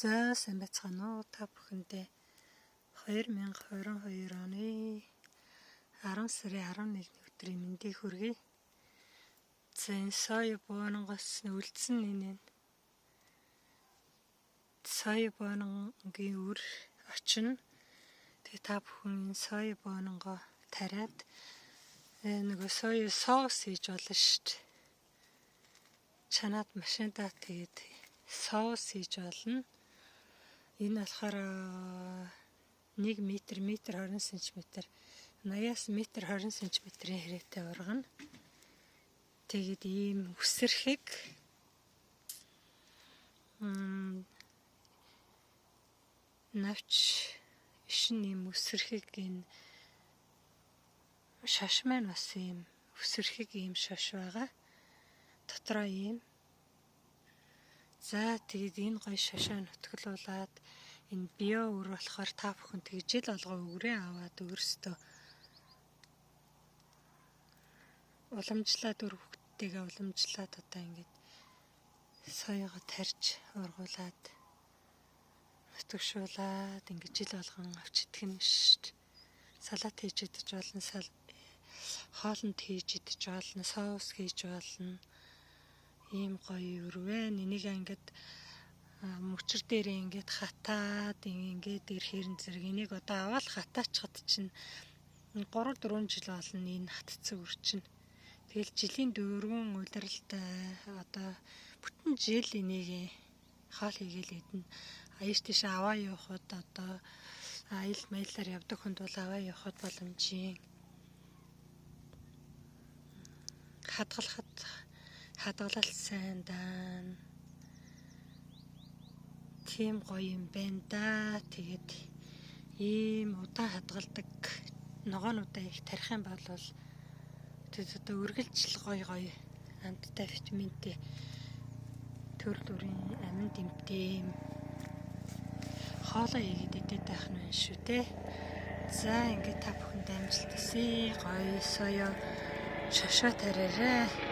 За сайн байцгаана уу та бүхэндээ 2022 оны 10 сарын 11 өдрийн мэндийг хүргэе. За энэ соёо боононгоос үлдсэн нэ. Соёо боононгийн үр очино. Тэгээ та бүхэн энэ соёо боононгоо тариад нөгөө соёо соус хийж болно шүү дээ. Чанаад машиндаа тэгээд соус хийж болно. Энэ болохоор 1 м, метр 20 см, 80-аас метр 20 см-ийн хэрэгтэй ургана. Тэгээд ийм үсэрхэг навч ишин ийм үсэрхэг энэ шаш маань бас ийм үсэрхэг ийм шаш байгаа. Дотроо ийм. За тэгээд энэ гоё шашаа нутглуулад энэ био үр болохоор та бүхэн жил алгаа өгрөө аваад өөрсдөө уламжлаад хүүхдтэйгээ уламжлаад одоо ингээд соёогоо тарьж ургуулад нутгшуулаад ингээд жил болгон авч идэх юм шүү дээ. Салат хийж идэж болно, хоолнд хийж идэж болно, соус хийж болно. Ийм гоё өрвэн энийг ингээд мөчр дээр ингээд хатаад ингээд ирэхэрэн зэрэг энийг одоо аваад хатаачихад чинь 3-4 жил болно энэ хатцсан үр чинь. Тэгэл жилийн дөрвөн удиралтай одоо бүтэн жил энийг хоол хийгээл идэнэ. Аяш тийш аваа явахад одоо аялал маялаар явдаг хүнд бол аваа явахад боломжийн. Хадгалалт сайн даана. Тийм гоё юм байна да. Тэгээд ийм удаан хадгалдаг ногоонуудаа их тарих юм бол тэгээд одоо үргэлжил гоё амттай витаминтэй төрөл бүрийн амин дэмтэй хоолоо игээд идээд байх нь байна шүү дээ. За ингээд та бүхэнд амжилт хүсье. Гоё соёо шашаа тараарай.